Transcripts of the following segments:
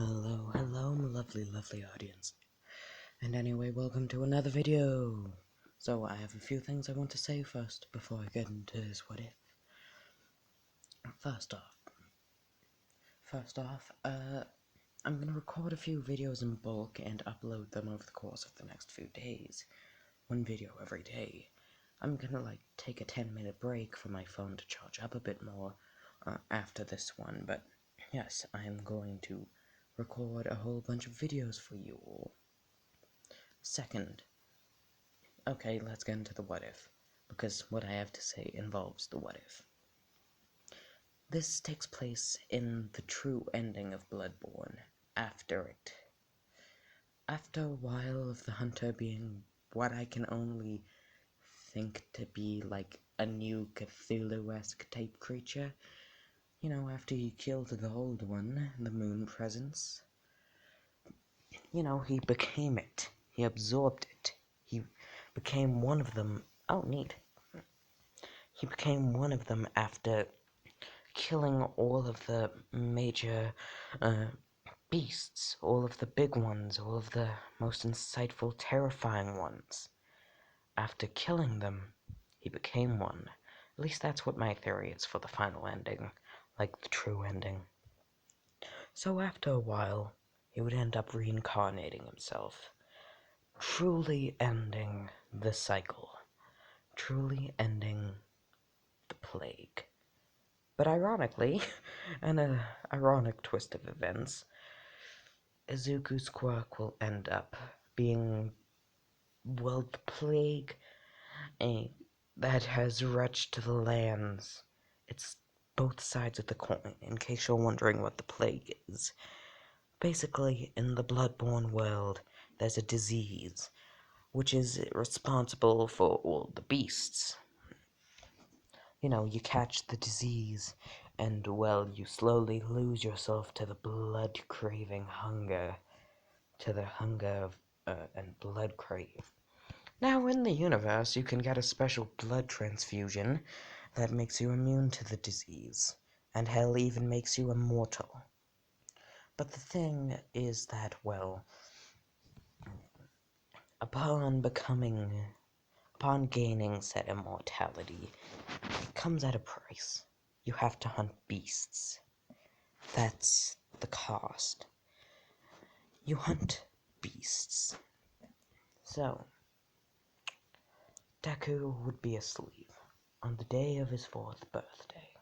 Hello, my lovely audience. And anyway, welcome to another video. So, I have a few things I want to say first before I get into this what if. First off, I'm gonna record a few videos in bulk and upload them over the course of the next few days. One video every day. I'm gonna take a 10-minute break for my phone to charge up a bit more after this one, but yes, I am going to record a whole bunch of videos for you all. Second, okay, let's get into the what if, because what I have to say involves the what if. This takes place in the true ending of Bloodborne, after a while of the hunter being what I can only think to be like a new Cthulhu-esque type creature. You know, after he killed the old one, the moon presence. You know, he became it. He absorbed it. He became one of them. Oh, neat. He became one of them after killing all of the major beasts, all of the big ones, all of the most insightful, terrifying ones. After killing them, he became one. At least that's what my theory is for the final ending, like the true ending. So after a while, he would end up reincarnating himself, truly ending the cycle, truly ending the plague. But ironically, and an ironic twist of events, Izuku's quirk will end up being, well, the plague that has wretched the lands. It's both sides of the coin, in case you're wondering what the plague is. Basically, in the Bloodborne world, there's a disease, which is responsible for all the beasts. You know, you catch the disease, and, well, you slowly lose yourself to the blood-craving hunger, to the hunger of, and blood crave. Now, in the universe, you can get a special blood transfusion that makes you immune to the disease, and hell even makes you immortal. But the thing is that, well, upon gaining said immortality, it comes at a price. You have to hunt beasts. That's the cost. You hunt beasts. So, Deku would be asleep on the day of his 4th birthday,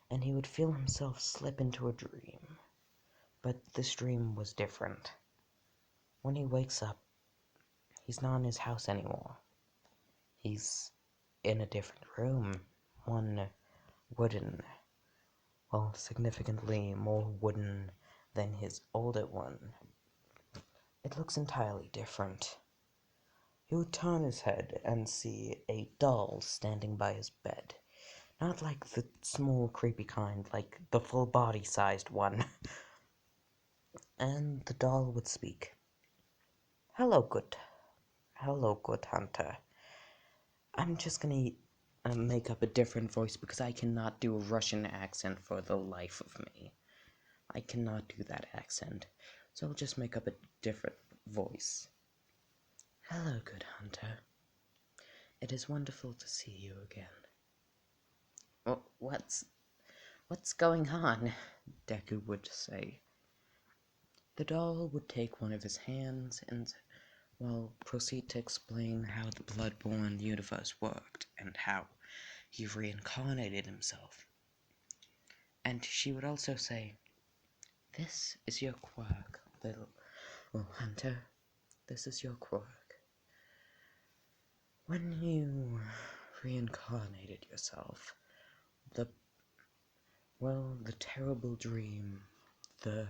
and he would feel himself slip into a dream. But this dream was different. When he wakes up, he's not in his house anymore. He's in a different room, one wooden, well, significantly more wooden than his older one. It looks entirely different. He would turn his head and see a doll standing by his bed. Not like the small, creepy kind, like the full body-sized one. And the doll would speak. Hello, good hunter. I'm just gonna make up a different voice because I cannot do a Russian accent for the life of me. I cannot do that accent, so I'll just make up a different voice. Hello, good hunter. It is wonderful to see you again. Well, what's going on? Deku would say. The doll would take one of his hands and, well, proceed to explain how the Bloodborne universe worked and how he reincarnated himself. And she would also say, "This is your quirk, little hunter. This is your quirk. When you reincarnated yourself, the terrible dream, the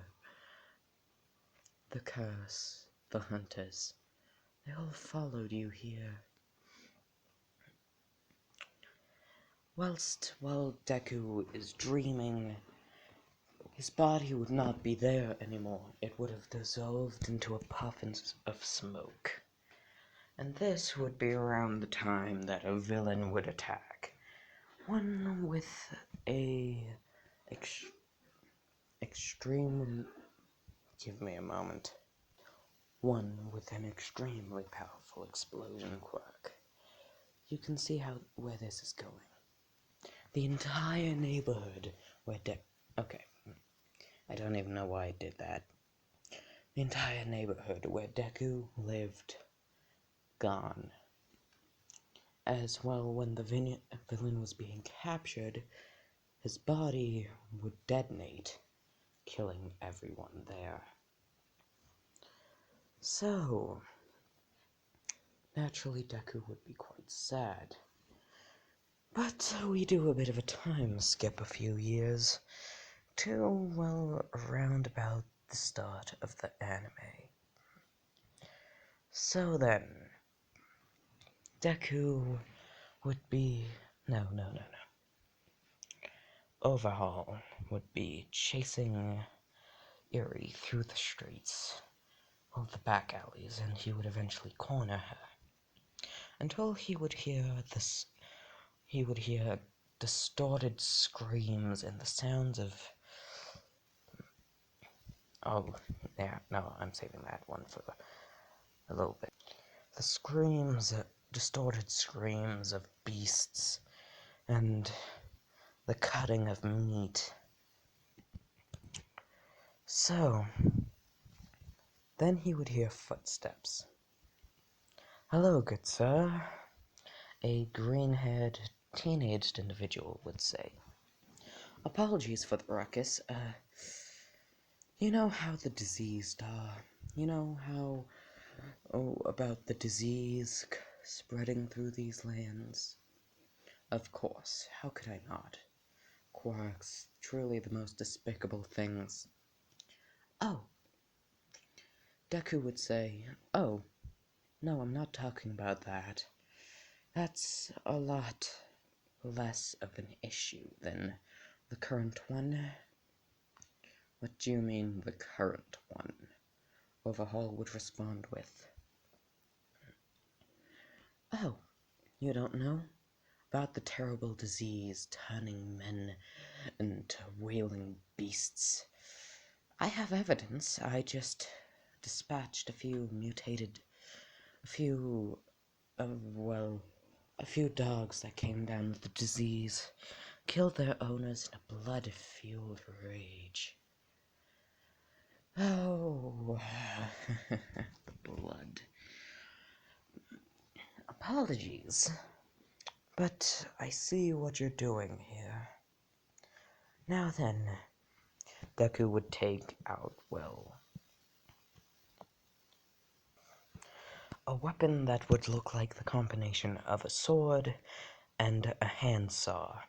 curse, the hunters, they all followed you here. While Deku is dreaming, his body would not be there anymore. It would have dissolved into a puff of smoke. And this would be around the time that a villain would attack. One with a extreme Give me a moment. One with an extremely powerful explosion quirk. You can see where this is going. The entire neighborhood where Okay, I don't even know why I did that. The entire neighborhood where Deku lived, gone. As well, when the villain was being captured, his body would detonate, killing everyone there. So, naturally Deku would be quite sad. But we do a bit of a time skip a few years to, well, around about the start of the anime. So then, Deku would be... No. Overhaul would be chasing Eri through the streets of the back alleys, and he would eventually corner her. Until he would hear distorted screams and the sounds of... Oh, yeah, no, I'm saving that one for a little bit. The screams, distorted screams of beasts, and the cutting of meat. So, then he would hear footsteps. "Hello, good sir," a green-haired, teenaged individual would say. "Apologies for the ruckus, you know how the diseased are. You know how, about the disease spreading through these lands? Of course, how could I not? Quarks, truly the most despicable things." "Oh," Deku would say, "Oh, no, I'm not talking about that. That's a lot less of an issue than the current one." "What do you mean, the current one?" Overhaul would respond with. "Oh, you don't know? About the terrible disease turning men into wailing beasts. I have evidence. I just dispatched a few dogs that came down with the disease, killed their owners in a blood-fueled rage." Oh, the blood. "Apologies, but I see what you're doing here. Now then," Deku would take out, a weapon that would look like the combination of a sword and a handsaw,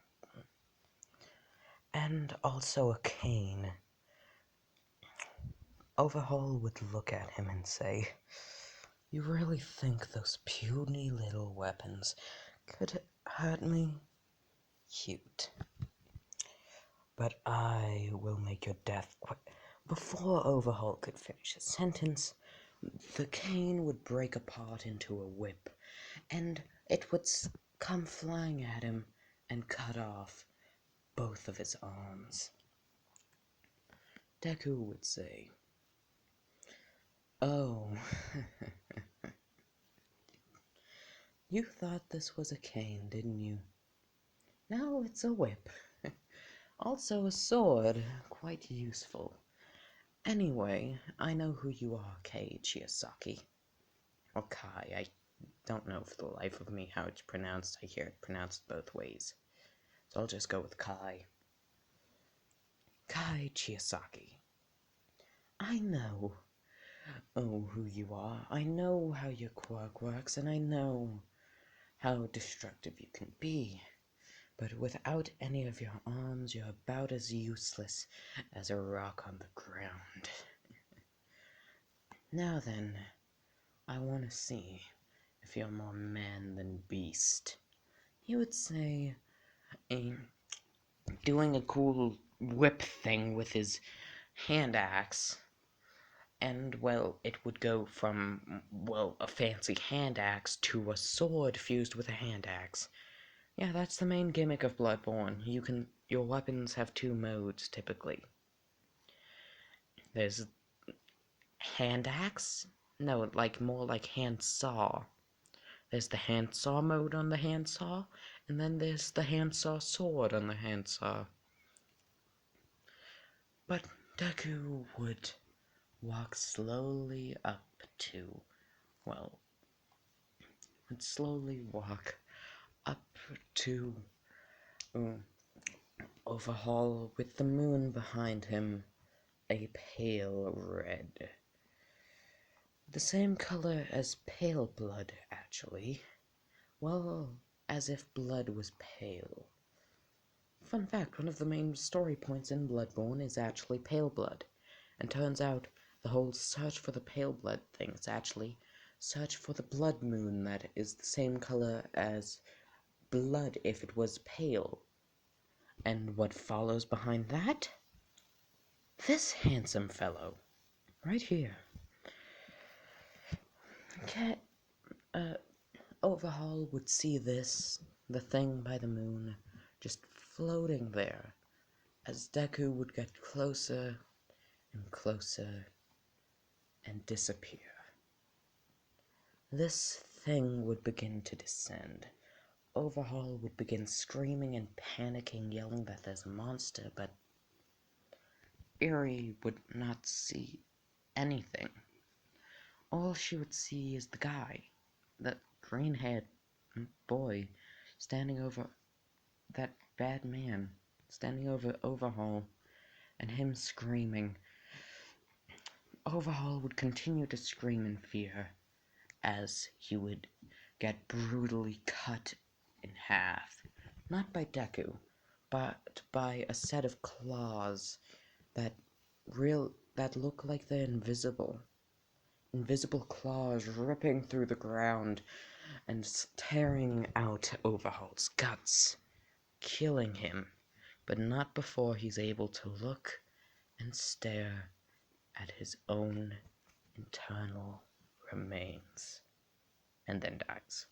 and also a cane. Overhaul would look at him and say, "You really think those puny little weapons could hurt me? Cute. But I will make your death quick." Before Overhaul could finish his sentence, the cane would break apart into a whip, and it would come flying at him and cut off both of his arms. Deku would say, "Oh, you thought this was a cane, didn't you? Now it's a whip. Also a sword, quite useful. Anyway, I know who you are, Kirishima. Or Kai, I don't know for the life of me how it's pronounced. I hear it pronounced both ways. So I'll just go with Kai. Kirishima. I know, who you are. I know how your quirk works, and I know how destructive you can be. But without any of your arms, you're about as useless as a rock on the ground. Now then, I want to see if you're more man than beast." He would say, doing a cool whip thing with his hand axe, and, it would go from, a fancy hand axe to a sword fused with a hand axe. Yeah, that's the main gimmick of Bloodborne. Your weapons have two modes, typically. There's hand axe? No, like more like hand saw. There's the handsaw mode on the handsaw, and then there's the handsaw sword on the handsaw. But Deku would walk slowly up to, well, would slowly walk up to Overhaul with the moon behind him, a pale red. The same color as pale blood, actually. Well, as if blood was pale. Fun fact, one of the main story points in Bloodborne is actually pale blood. And turns out the whole search for the pale blood thing is actually search for the blood moon that is the same color as blood if it was pale. And what follows behind that? This handsome fellow, right here. Cat, Overhaul would see this, the thing by the moon, just floating there, as Deku would get closer and closer and disappear. This thing would begin to descend. Overhaul would begin screaming and panicking, yelling that there's a monster, but Eri would not see anything. All she would see is the guy, that green-haired boy, standing over that bad man, standing over Overhaul, and him screaming. Overhaul would continue to scream in fear as he would get brutally cut in half, not by Deku, but by a set of claws that look like they're invisible. Invisible claws ripping through the ground and tearing out Overhaul's guts, killing him, but not before he's able to look and stare at his own internal remains, and then dies.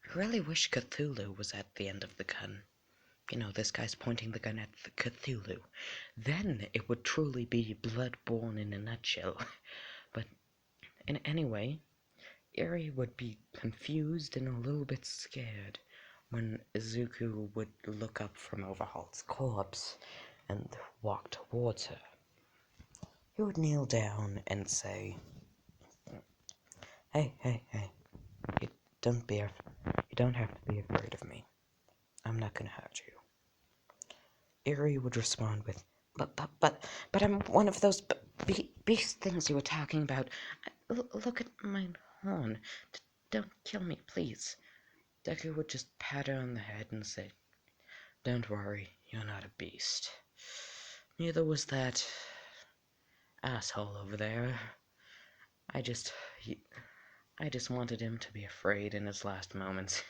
I really wish Cthulhu was at the end of the gun. You know, this guy's pointing the gun at the Cthulhu. Then it would truly be Bloodborne in a nutshell. But anyway, Eri would be confused and a little bit scared when Izuku would look up from Overhaul's corpse and walk towards her. He would kneel down and say, Hey, you don't have to be afraid of me. I'm not gonna hurt you. Eri would respond with, but I'm one of those beast things you were talking about. Look at my horn. Don't kill me, please. Deku would just pat her on the head and say, Don't worry, you're not a beast. Neither was that asshole over there. I just wanted him to be afraid in his last moments.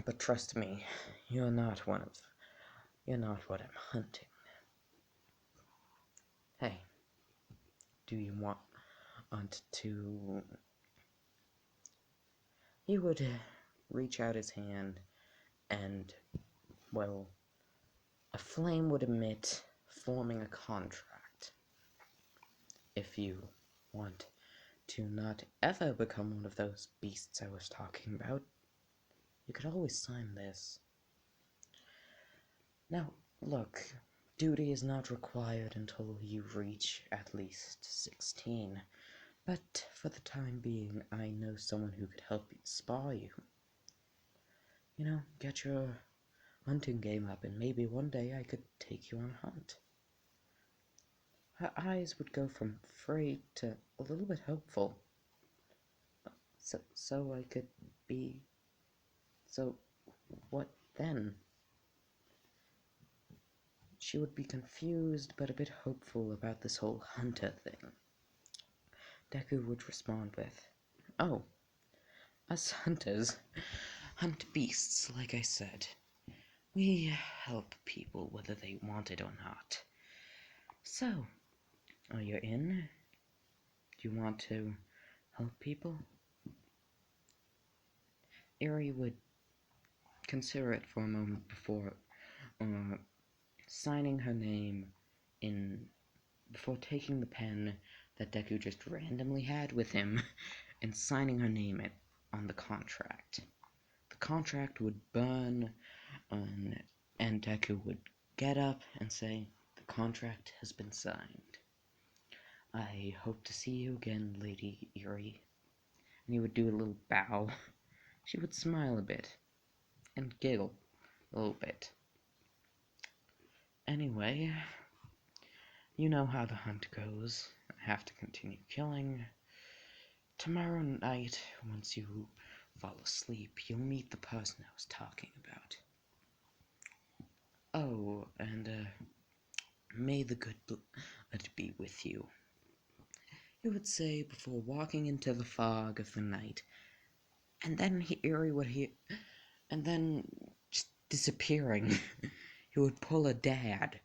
But trust me, you're not what I'm hunting. Hey, do you want to... He would reach out his hand and, well, a flame would emit, forming a contract. If you want to not ever become one of those beasts I was talking about, you could always sign this. Now, look, duty is not required until you reach at least 16, but for the time being, I know someone who could help spar you. You know, get your hunting game up, and maybe one day I could take you on a hunt. Her eyes would go from afraid to a little bit hopeful. So I could be... So, what then? She would be confused but a bit hopeful about this whole hunter thing. Deku would respond with, Oh, us hunters hunt beasts, like I said. We help people whether they want it or not. So, are you in? Do you want to help people? Eri would consider it for a moment before signing her name before taking the pen that Deku just randomly had with him and signing her name on the contract. The contract would burn, and Deku would get up and say, "The contract has been signed. I hope to see you again, Lady Eerie." And he would do a little bow. She would smile a bit and giggle a little bit. Anyway, you know how the hunt goes. I have to continue killing. Tomorrow night, once you fall asleep, you'll meet the person I was talking about. Oh, and may the good blood be with you. He would say before walking into the fog of the night, and then Eerie would hear, and then just disappearing. He would pull a dad,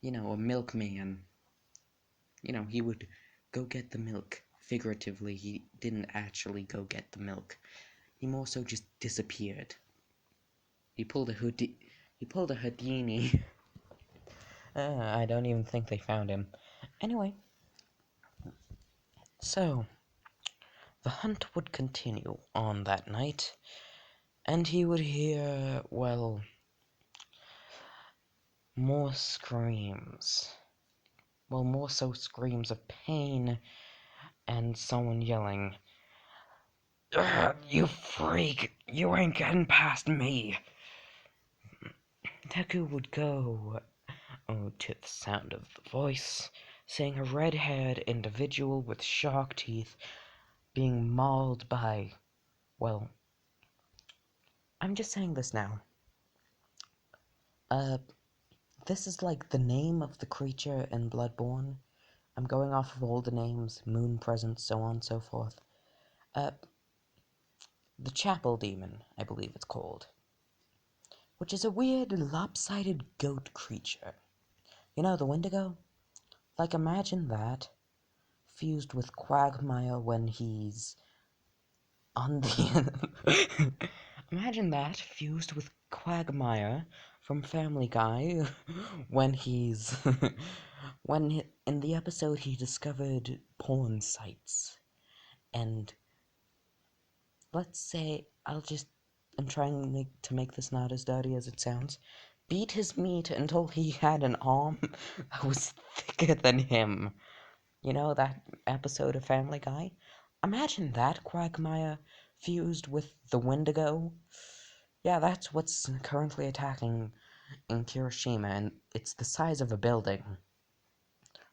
a milkman. He would go get the milk. Figuratively, he didn't actually go get the milk. He more so just disappeared. He pulled a Houdini. I don't even think they found him. Anyway, so the hunt would continue on that night, and he would hear, well, more screams. Well, more so screams of pain and someone yelling, "You freak! You ain't getting past me!" Deku would go to the sound of the voice, seeing a red-haired individual with shark teeth being mauled by, well, I'm just saying this now. This is like the name of the creature in Bloodborne. I'm going off of all the names, moon presence, so on and so forth. The Chapel Demon, I believe it's called. Which is a weird, lopsided goat creature. You know, the Wendigo? Like, imagine that fused with Quagmire when he's on the... Imagine that fused with Quagmire from Family Guy when he's... in the episode he discovered porn sites. And let's say, I'm trying to make this not as dirty as it sounds. Beat his meat until he had an arm that was thicker than him. You know that episode of Family Guy? Imagine that Quagmire fused with the Wendigo. Yeah, that's what's currently attacking in Kirishima, and it's the size of a building.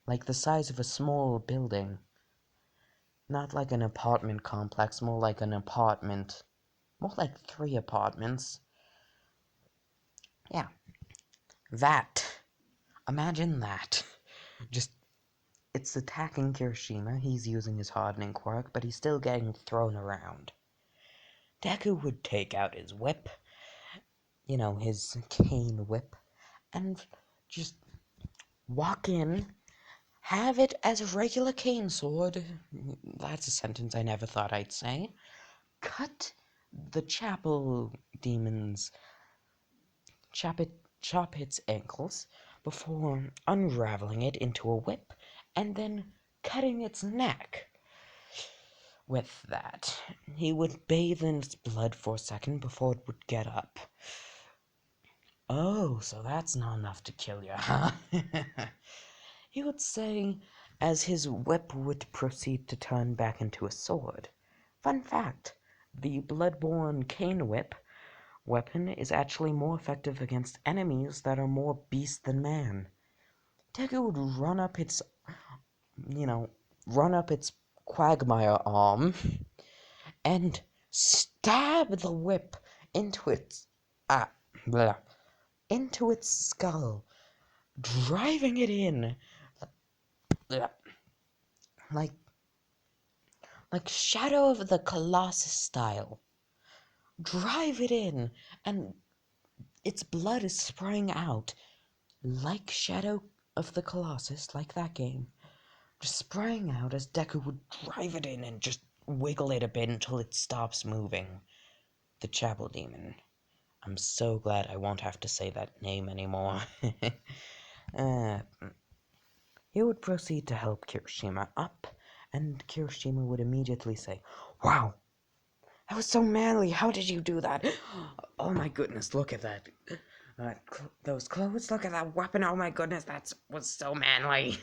Like the size of a small building. Not like an apartment complex, more like an apartment. More like 3 apartments. Yeah. That. Imagine that. Just, it's attacking Kirishima. He's using his hardening quirk, but he's still getting thrown around. Deku would take out his whip, his cane whip, and just walk in, have it as a regular cane sword. That's a sentence I never thought I'd say. Cut the chapel demon's chop its ankles before unraveling it into a whip and then cutting its neck. With that, he would bathe in its blood for a second before it would get up. "Oh, so that's not enough to kill you, huh?" He would say, as his whip would proceed to turn back into a sword. Fun fact, the Bloodborne cane whip weapon is actually more effective against enemies that are more beast than man. Deku would run up its Quagmire arm and stab the whip into its into its skull, driving it in like Shadow of the Colossus style. Drive it in, and its blood is spraying out like Shadow of the Colossus, like that game. Just spraying out as Deku would drive it in and just wiggle it a bit until it stops moving. The Chapel Demon. I'm so glad I won't have to say that name anymore. Uh, he would proceed to help Kirishima up, and Kirishima would immediately say, "Wow, that was so manly. How did you do that? Oh my goodness, look at that. Those clothes, look at that weapon. Oh my goodness, that was so manly."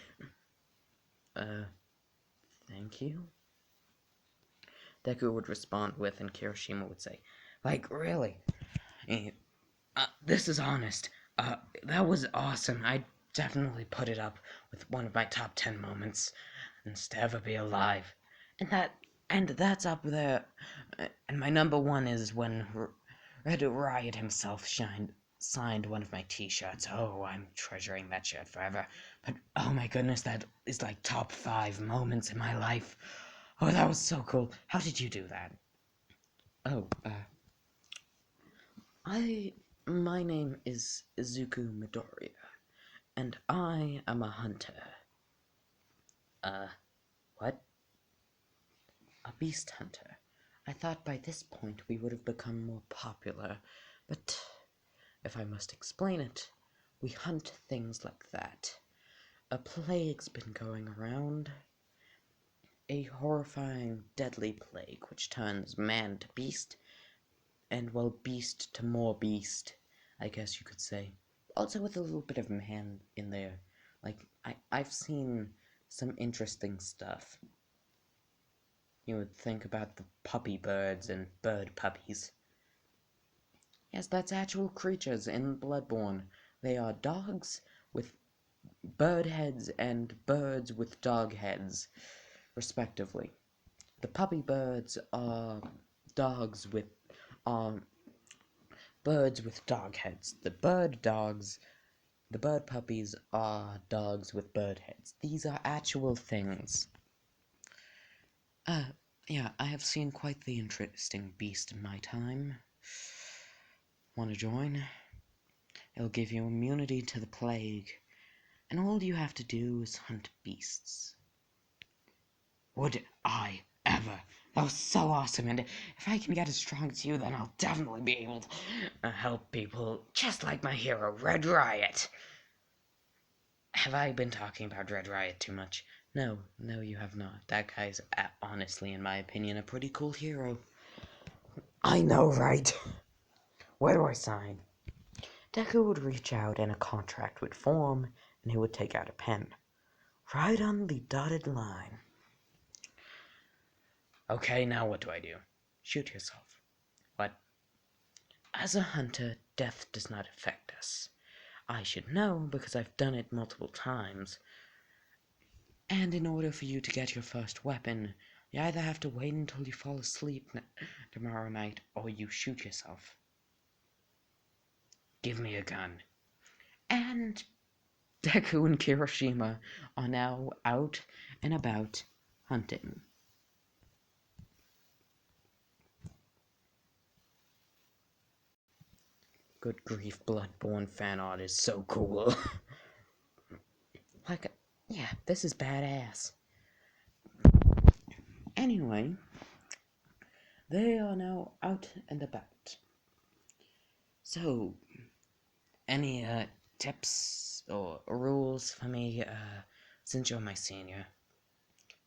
Thank you, Deku would respond with, and Kirishima would say, "Like, really? This is honest. That was awesome. I'd definitely put it up with one of my top 10 moments, and to ever be alive. And that's up there. And my number one is when Red Riot himself signed one of my t-shirts. Oh, I'm treasuring that shirt forever. But oh my goodness, that is like top 5 moments in my life. Oh, that was so cool. How did you do that? Oh, my name is Izuku Midoriya, and I am a hunter. What? A beast hunter. I thought by this point we would have become more popular, but if I must explain it, we hunt things like that. A plague's been going around. A horrifying, deadly plague which turns man to beast, and well, beast to more beast, I guess you could say. Also with a little bit of man in there. Like, I've seen some interesting stuff. You would think about the puppy birds and bird puppies. Yes, that's actual creatures in Bloodborne. They are dogs with bird heads and birds with dog heads, respectively. The puppy birds are dogs with birds with dog heads. The bird puppies are dogs with bird heads. These are actual things. Yeah, I have seen quite the interesting beast in my time. Want to join? It'll give you immunity to the plague, and all you have to do is hunt beasts. Would I ever? That was so awesome, and if I can get as strong as you, then I'll definitely be able to help people just like my hero, Red Riot. Have I been talking about Red Riot too much? No, you have not. That guy's, honestly, in my opinion, a pretty cool hero. I know, right? Where do I sign? Deku would reach out and a contract would form, and he would take out a pen. Right on the dotted line. Okay, now what do I do? Shoot yourself. What? As a hunter, death does not affect us. I should know because I've done it multiple times. And in order for you to get your first weapon, you either have to wait until you fall asleep tomorrow night or you shoot yourself. Give me a gun. And Deku and Kirishima are now out and about hunting. Good grief, Bloodborne fan art is so cool. Yeah, this is badass. Anyway, they are now out and about. So, any tips or rules for me since you're my senior?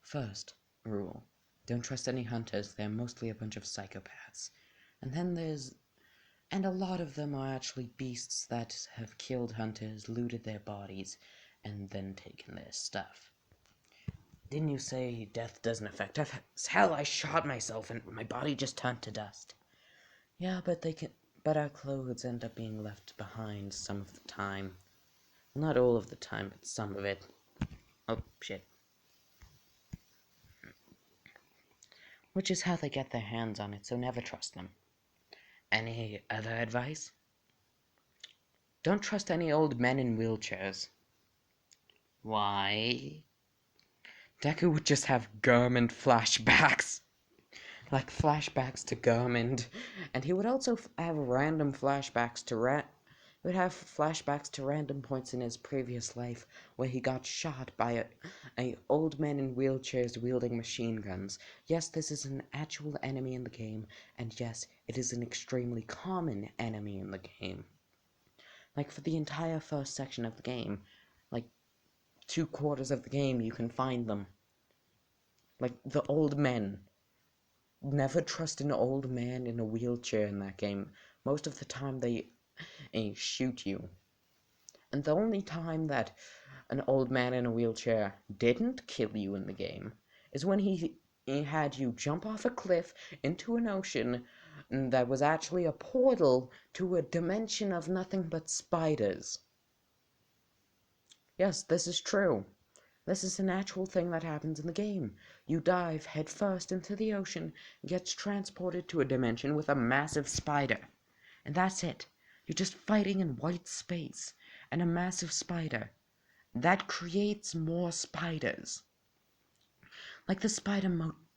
First rule, don't trust any hunters. They're mostly a bunch of psychopaths. And a lot of them are actually beasts that have killed hunters, looted their bodies, and then taken their stuff. Didn't you say death doesn't affect us? Hell, I shot myself and my body just turned to dust. Yeah, but our clothes end up being left behind some of the time. Well, not all of the time, but some of it. Oh, shit. Which is how they get their hands on it, so never trust them. Any other advice? Don't trust any old men in wheelchairs. Why? Deku would just have Gurmand flashbacks. Like flashbacks to Gurmand. And he would also have random flashbacks to random points in his previous life where he got shot by a old man in wheelchairs wielding machine guns. Yes, this is an actual enemy in the game, and yes, it is an extremely common enemy in the game. Like, for the entire first section of the game, Like, 2/4 of the game you can find them. Like, the old men. Never trust an old man in a wheelchair in that game. Most of the time they shoot you. And the only time that an old man in a wheelchair didn't kill you in the game is when he had you jump off a cliff into an ocean that was actually a portal to a dimension of nothing but spiders. Yes, this is true. This is an actual thing that happens in the game. You dive headfirst into the ocean, gets transported to a dimension with a massive spider. And that's it. You're just fighting in white space and a massive spider. That creates more spiders. Like the spider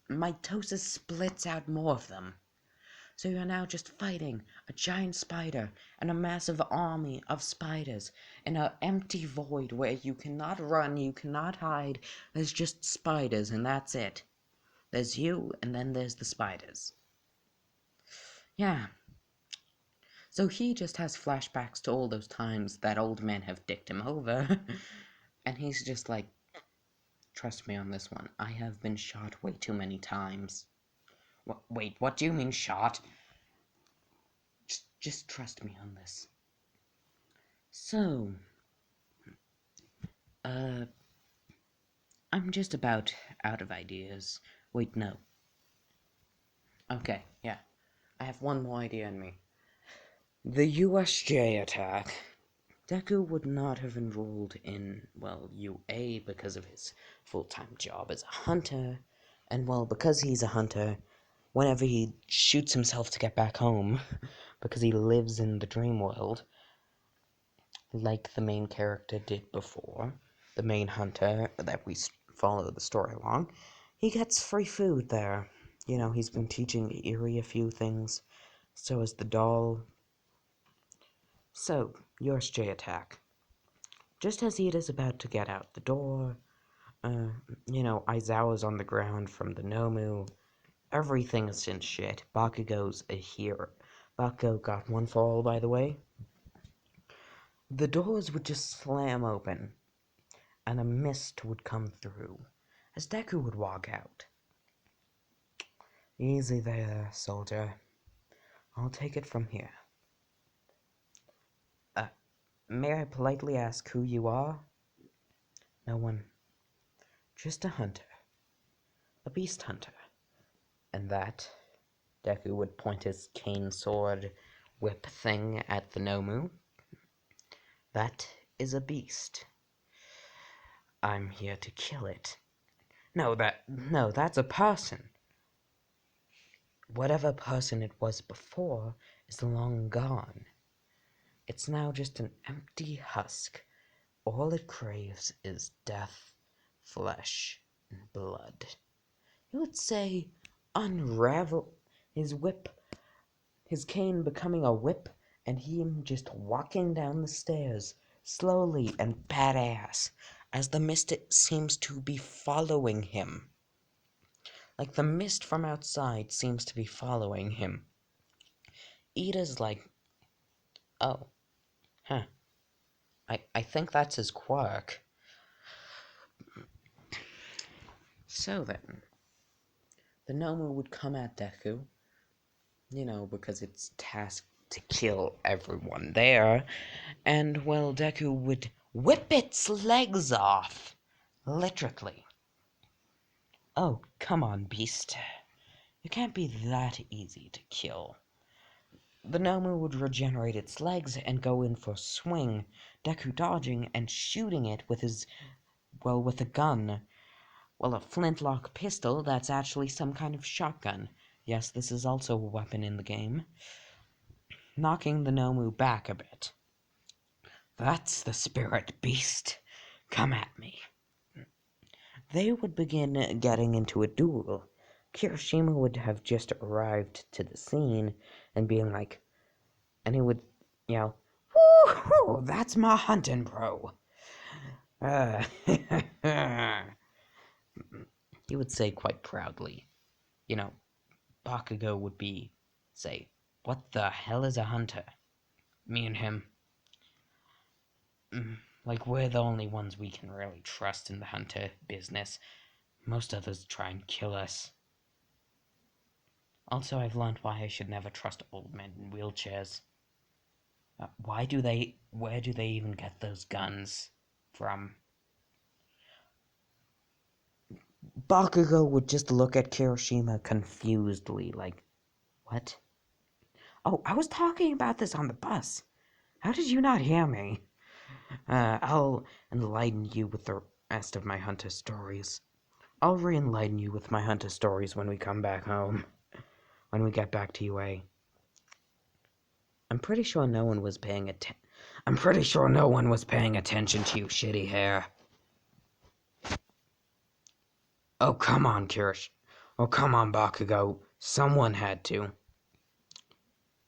mitosis splits out more of them. So you're now just fighting a giant spider and a massive army of spiders in an empty void where you cannot run, you cannot hide. There's just spiders and that's it. There's you and then there's the spiders. Yeah. So he just has flashbacks to all those times that old men have dicked him over. And he's just like, trust me on this one. I have been shot way too many times. Wait, what do you mean shot? Just trust me on this. So, I'm just about out of ideas. Wait, no. Okay, yeah. I have one more idea in me. The USJ attack. Deku would not have enrolled in, well, UA because of his full-time job as a hunter. And, well, because he's a hunter, whenever he shoots himself to get back home, because he lives in the dream world, like the main character did before, the main hunter that we follow the story along, he gets free food there. You know, he's been teaching Eerie a few things, so is the doll. So, USJ attack. Just as Ida's about to get out the door, Aizawa's on the ground from the Nomu. Everything is in shit. Bakugo's a hero. Bakugo got one fall, by the way. The doors would just slam open, and a mist would come through, as Deku would walk out. Easy there, soldier. I'll take it from here. May I politely ask who you are? No one. Just a hunter. A beast hunter. And that, Deku would point his cane sword whip thing at the Nomu. That is a beast. I'm here to kill it. No, that's a person. Whatever person it was before is long gone. It's now just an empty husk. All it craves is death, flesh, and blood. You would say unravel his whip, his cane becoming a whip, and him just walking down the stairs, slowly and badass, as the mist seems to be following him. Like the mist from outside seems to be following him. Ida's like, oh, huh. I think that's his quirk. So then, the Nomu would come at Deku, because it's tasked to kill everyone there, and, well, Deku would whip its legs off. Literally. Oh, come on, beast. You can't be that easy to kill. The Nomu would regenerate its legs and go in for a swing, Deku dodging and shooting it with with a gun. Well, a flintlock pistol that's actually some kind of shotgun. Yes, this is also a weapon in the game. Knocking the Nomu back a bit. That's the spirit, beast. Come at me. They would begin getting into a duel. Kirishima would have just arrived to the scene and being like, and he would yell, "Woo-hoo, that's my hunting bro." He would say quite proudly, Bakugo would say, "What the hell is a hunter?" Me and him. Like, we're the only ones we can really trust in the hunter business. Most others try and kill us. Also, I've learned why I should never trust old men in wheelchairs. Where do they even get those guns from? Bakugo would just look at Kirishima confusedly, like, what? Oh, I was talking about this on the bus. How did you not hear me? I'll enlighten you with the rest of my hunter stories. I'll re-enlighten you with my hunter stories when we come back home. When we get back to UA. I'm pretty sure no one was paying attention to you, shitty hair. Oh, come on, Kirish. Oh, come on, Bakugo. Someone had to.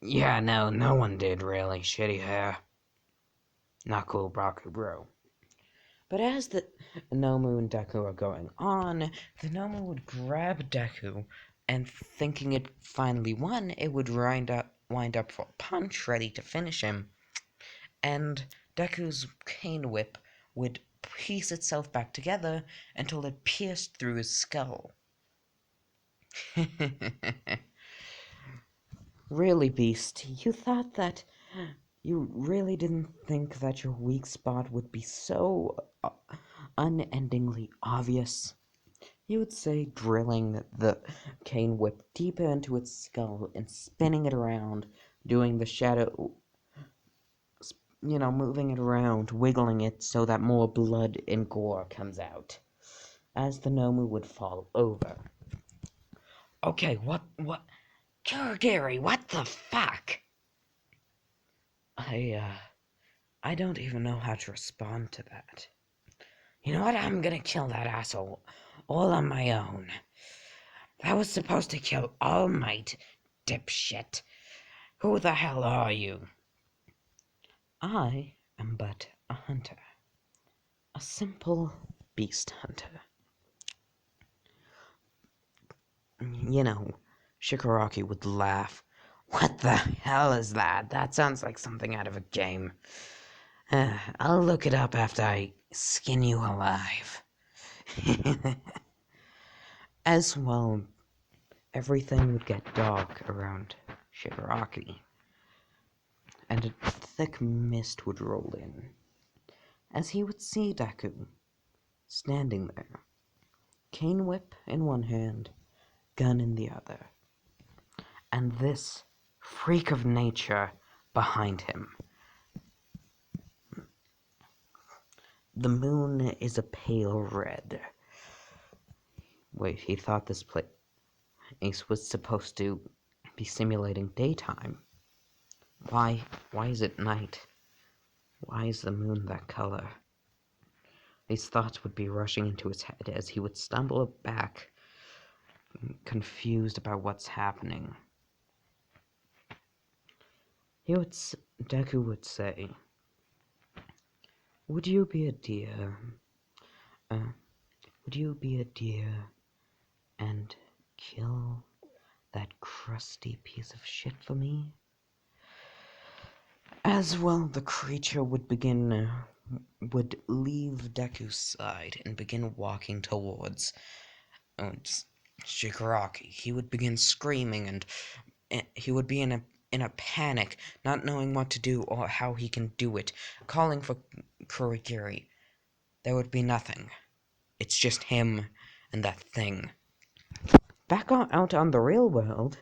Yeah, no one did, really. Shitty hair. Not cool, Baku, bro. But as the Nomu and Deku are going on, the Nomu would grab Deku, and thinking it finally won, it would wind up for a punch, ready to finish him. And Deku's cane whip would piece itself back together until it pierced through his skull. Really, Beast, you really didn't think that your weak spot would be so unendingly obvious? You would say, drilling the cane whip deeper into its skull and spinning it around, doing the shadow, moving it around, wiggling it so that more blood and gore comes out, as the Nomu would fall over. Okay, what? Gary, what the fuck? I don't even know how to respond to that. You know what? I'm gonna kill that asshole all on my own. That was supposed to kill All Might, dipshit. Who the hell are you? I am but a hunter. A simple beast hunter. Shigaraki would laugh. What the hell is that? That sounds like something out of a game. I'll look it up after I skin you alive. As well, everything would get dark around Shigaraki, and a thick mist would roll in, as he would see Deku standing there, cane whip in one hand, gun in the other, and this freak of nature behind him. The moon is a pale red. Wait, he thought this place was supposed to be simulating daytime. Why is it night? Why is the moon that color? These thoughts would be rushing into his head as he would stumble back, confused about what's happening. Deku would say, would you be a deer and kill that crusty piece of shit for me? As well, the creature would leave Deku's side and begin walking towards Shigaraki. He would begin screaming, and he would be in a panic, not knowing what to do or how he can do it, calling for Kurogiri. There would be nothing. It's just him and that thing. Back out on the real world,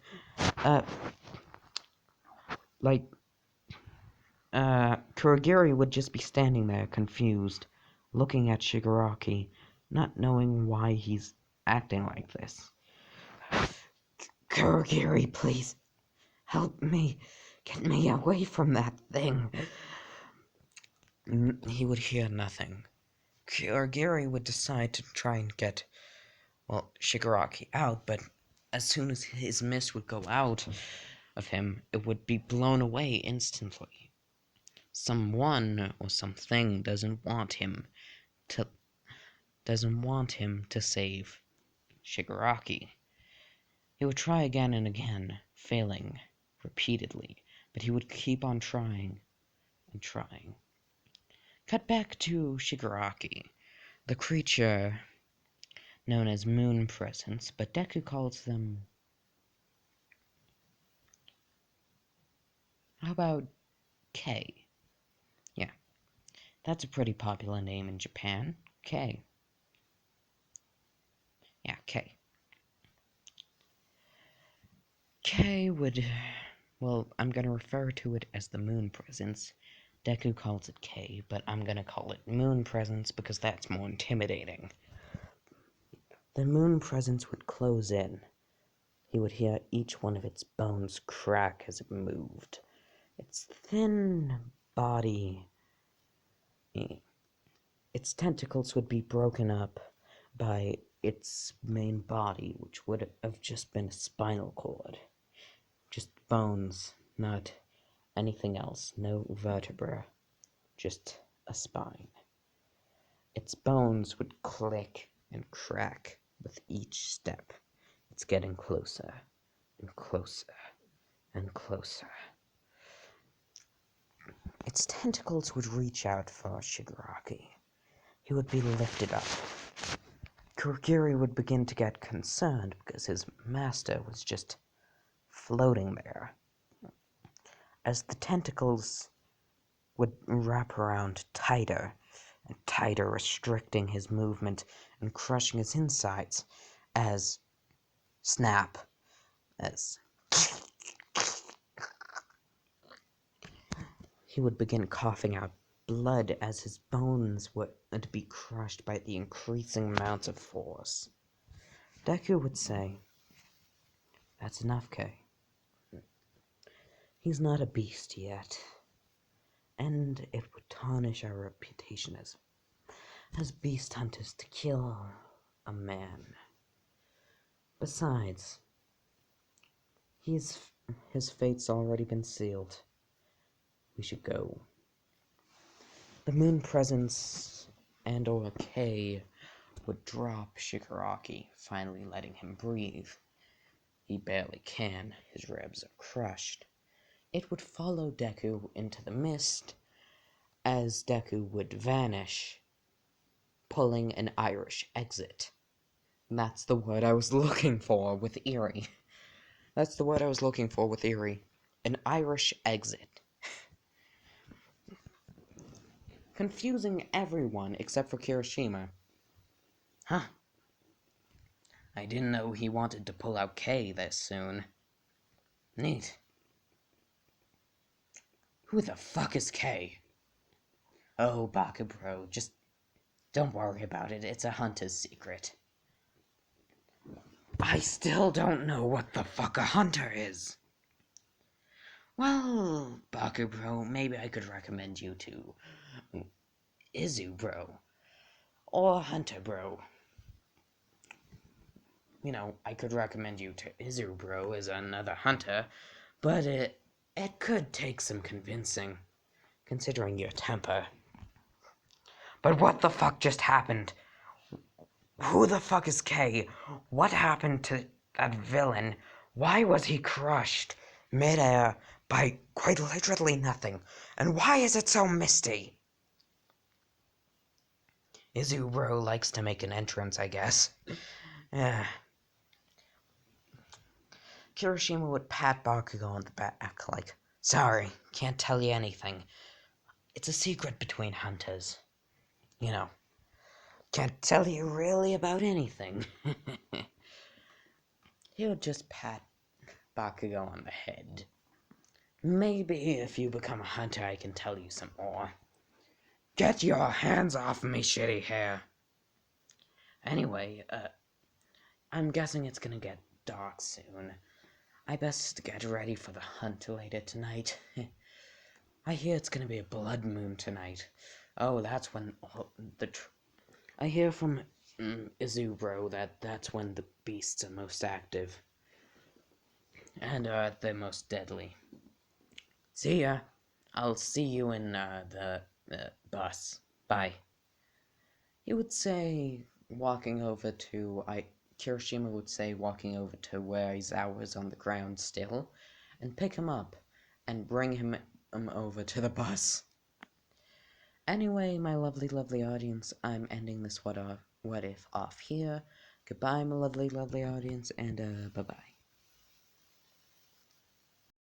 Kurogiri would just be standing there, confused, looking at Shigaraki, not knowing why he's acting like this. Kurogiri, please, help me, get me away from that thing. He would hear nothing. Kurogiri would decide to try and get, Shigaraki out, but as soon as his mist would go out of him, it would be blown away instantly. Someone or something doesn't want him to save Shigaraki. He would try again and again, failing repeatedly, but he would keep on trying and trying. Cut back to Shigaraki, the creature known as moon presence, but Deku calls them... How about K? Yeah, that's a pretty popular name in Japan. K. Yeah, K. K would... Well, I'm gonna refer to it as the moon presence. Deku calls it K, but I'm gonna call it moon presence because that's more intimidating. The moon presence would close in. He would hear each one of its bones crack as it moved. Its thin body... Its tentacles would be broken up by its main body, which would have just been a spinal cord. Just bones, not anything else. No vertebra. Just a spine. Its bones would click and crack with each step. It's getting closer and closer and closer. Its tentacles would reach out for Shigaraki. He would be lifted up. Kurogiri would begin to get concerned because his master was just floating there. As the tentacles would wrap around tighter and tighter, restricting his movement and crushing his insides, as snap, as he would begin coughing out blood as his bones would be crushed by the increasing amounts of force. Deku would say, "That's enough, Kay. He's not a beast yet, and it would tarnish our reputation as beast hunters to kill a man. Besides, his fate's already been sealed. We should go." The moon presence and or K would drop Shigaraki, finally letting him breathe. He barely can, his ribs are crushed. It would follow Deku into the mist, as Deku would vanish, pulling an Irish exit. And that's the word I was looking for with eerie. That's the word I was looking for with eerie. An Irish exit. Confusing everyone except for Kirishima. Huh. I didn't know he wanted to pull out K this soon. Neat. Who the fuck is K? Oh, Bakubro, just don't worry about it. It's a hunter's secret. I still don't know what the fuck a hunter is. Well, Bakubro, maybe I could recommend you to Izubro or Hunter Bro. You know, I could recommend you to Izubro as another hunter, but it could take some convincing, considering your temper. But what the fuck just happened? Who the fuck is K? What happened to that villain? Why was he crushed midair by quite literally nothing? And why is it so misty? Izubro likes to make an entrance, I guess. Kirishima would pat Bakugo on the back, like, "Sorry, can't tell you anything. It's a secret between hunters. You know, can't tell you really about anything." He would just pat Bakugo on the head. "Maybe if you become a hunter, I can tell you some more." "Get your hands off me, shitty hair." Anyway, I'm guessing it's gonna get dark soon. I best get ready for the hunt later tonight. I hear it's gonna be a blood moon tonight. Oh, that's when I hear from Izubro that that's when the beasts are most active. And they're most deadly. See ya. I'll see you in the bus. Bye. He would say, walking over to... Kirishima would say, walking over to where Aizawa is on the ground still, and pick him up, and bring him over to the bus. Anyway, my lovely, lovely audience, I'm ending this what if off here. Goodbye, my lovely, lovely audience, and bye-bye.